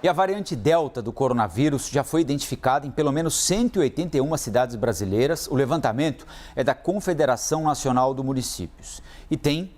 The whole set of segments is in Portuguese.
E a variante Delta do coronavírus já foi identificada em pelo menos 181 cidades brasileiras. O levantamento é da Confederação Nacional de Municípios e tem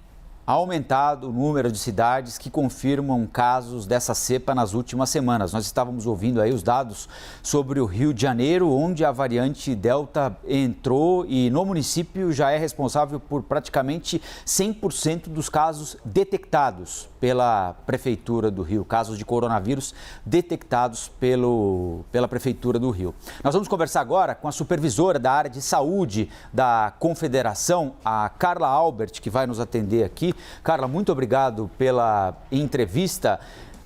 aumentado o número de cidades que confirmam casos dessa cepa nas últimas semanas. Nós estávamos ouvindo aí os dados sobre o Rio de Janeiro, onde a variante Delta entrou e no município já é responsável por praticamente 100% dos casos detectados pela Prefeitura do Rio, casos de coronavírus detectados pela Prefeitura do Rio. Nós vamos conversar agora com a supervisora da área de saúde da Confederação, a Carla Albert, que vai nos atender aqui. Carla, muito obrigado pela entrevista.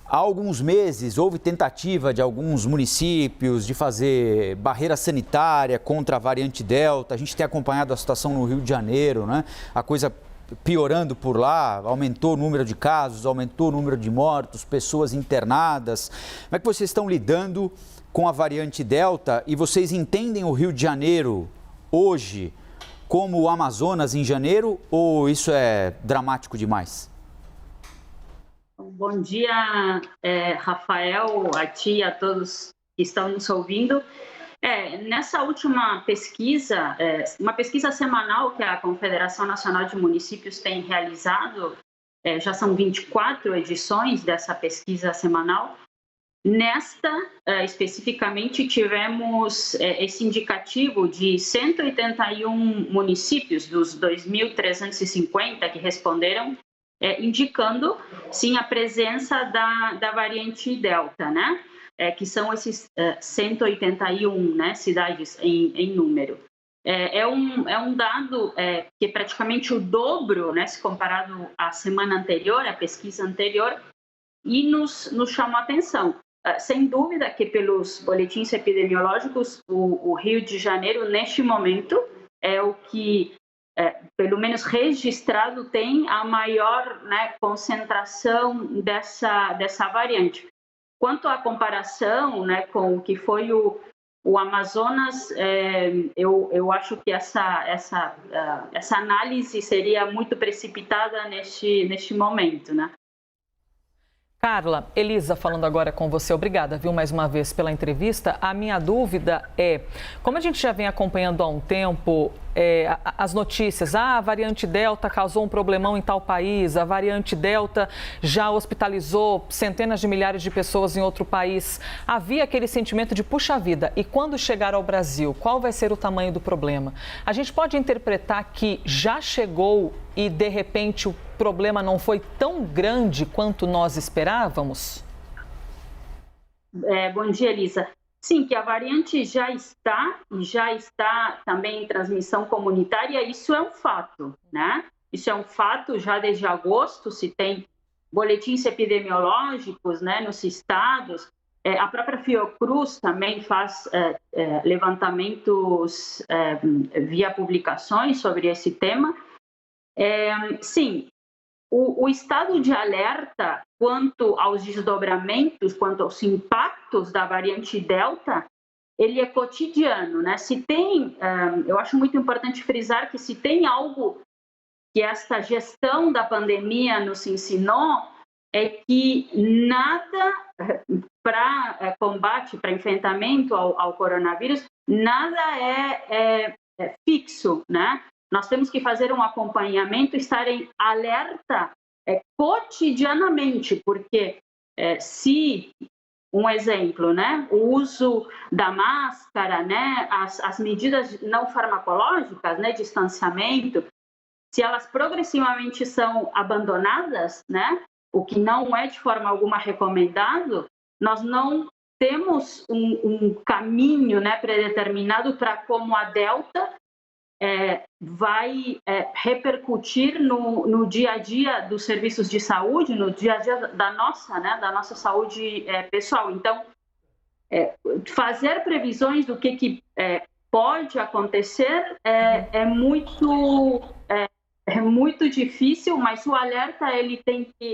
Há alguns meses houve tentativa de alguns municípios de fazer barreira sanitária contra a variante Delta. A gente tem acompanhado a situação no Rio de Janeiro, né? A coisa piorando por lá, aumentou o número de casos, aumentou o número de mortos, pessoas internadas. Como é que vocês estão lidando com a variante Delta e vocês entendem o Rio de Janeiro hoje como o Amazonas em janeiro ou isso é dramático demais? Bom dia, Rafael, a ti e a todos que estão nos ouvindo. Nessa última pesquisa, uma pesquisa semanal que a Confederação Nacional de Municípios tem realizado, já são 24 edições dessa pesquisa semanal. Nesta, especificamente, tivemos esse indicativo de 181 municípios dos 2.350 que responderam, indicando, sim, a presença da variante Delta, né? Que são esses 181, né, cidades em número. É um dado que é praticamente o dobro, né, se comparado à semana anterior, à pesquisa anterior, e nos chamou a atenção. Sem dúvida que pelos boletins epidemiológicos, o Rio de Janeiro, neste momento, é o que, pelo menos registrado, tem a maior, né, concentração dessa variante. Quanto à comparação, né, com o que foi o Amazonas, eu acho que essa análise seria muito precipitada neste momento, né? Carla, Elisa falando agora com você, obrigada, viu, mais uma vez pela entrevista. A minha dúvida é, como a gente já vem acompanhando há um tempo as notícias, a variante Delta causou um problemão em tal país, a variante Delta já hospitalizou centenas de milhares de pessoas em outro país. Havia aquele sentimento de puxa vida, e quando chegar ao Brasil, qual vai ser o tamanho do problema? A gente pode interpretar que já chegou e, de repente, o problema não foi tão grande quanto nós esperávamos? Bom dia, Elisa. Sim, que a variante já está também em transmissão comunitária, isso é um fato, né? Isso é um fato, já desde agosto se tem boletins epidemiológicos, né, nos estados. A própria Fiocruz também faz levantamentos via publicações sobre esse tema. Sim, o estado de alerta quanto aos desdobramentos, quanto aos impactos da variante Delta, ele é cotidiano, né? Se tem, eu acho muito importante frisar que se tem algo que esta gestão da pandemia nos ensinou, é que nada para combate, para enfrentamento ao coronavírus, nada é fixo, né? Nós temos que fazer um acompanhamento, estar em alerta cotidianamente, porque se, um exemplo, né, o uso da máscara, né, as medidas não farmacológicas, né, distanciamento, se elas progressivamente são abandonadas, né, o que não é de forma alguma recomendado, nós não temos um caminho, né, predeterminado para como a Delta vai repercutir no dia a dia dos serviços de saúde, no dia a dia da nossa saúde pessoal. Então, fazer previsões do que pode acontecer é muito difícil, mas o alerta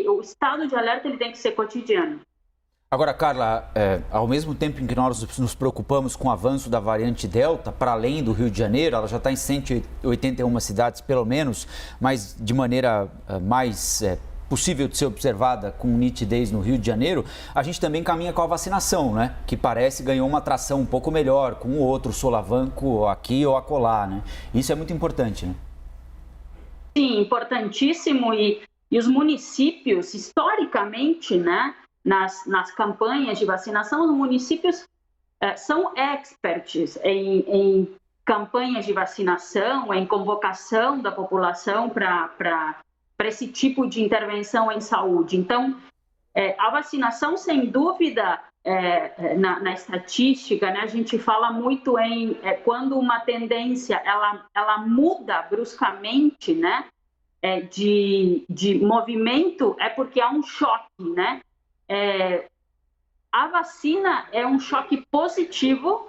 o estado de alerta ele tem que ser cotidiano. Agora, Carla, ao mesmo tempo em que nós nos preocupamos com o avanço da variante Delta, para além do Rio de Janeiro, ela já está em 181 cidades pelo menos, mas de maneira mais possível de ser observada com nitidez no Rio de Janeiro, a gente também caminha com a vacinação, né? Que parece ganhou uma atração um pouco melhor, com o outro solavanco aqui ou acolá, né? Isso é muito importante, né? Sim, importantíssimo. E os municípios, historicamente, né, nas campanhas de vacinação, os municípios são experts em campanhas de vacinação, em convocação da população para esse tipo de intervenção em saúde. Então, a vacinação, sem dúvida, na estatística, né, a gente fala muito em quando uma tendência ela muda bruscamente, né, de movimento, é porque há um choque, né? A vacina é um choque positivo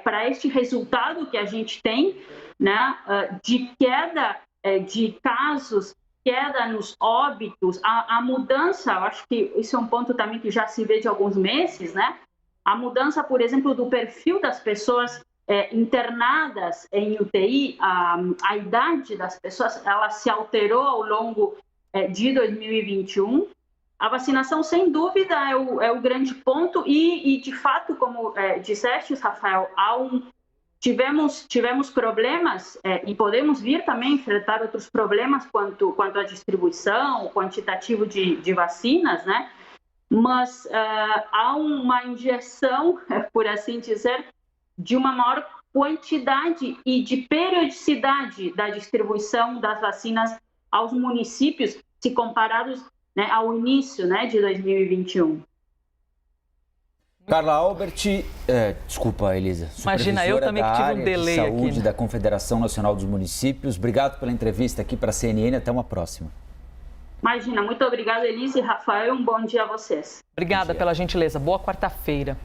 para este resultado que a gente tem, né, de queda de casos, queda nos óbitos, a mudança, eu acho que isso é um ponto também que já se vê de alguns meses, né? A mudança, por exemplo, do perfil das pessoas internadas em UTI, a idade das pessoas, ela se alterou ao longo de 2021. A vacinação, sem dúvida, é o grande ponto e de fato, como disseste, Rafael, tivemos problemas e podemos vir também enfrentar outros problemas quanto à distribuição, quantitativo de vacinas, né? Mas há uma injeção, por assim dizer, de uma maior quantidade e de periodicidade da distribuição das vacinas aos municípios, se comparados, né, ao início, né, de 2021. Carla Albert, desculpa, Elisa. Imagina, eu também que tive um delay aqui, Saúde, né? Da Confederação Nacional dos Municípios. Obrigado pela entrevista aqui para a CNN. Até uma próxima. Imagina, muito obrigada, Elisa e Rafael. Um bom dia a vocês. Obrigada pela gentileza. Boa quarta-feira.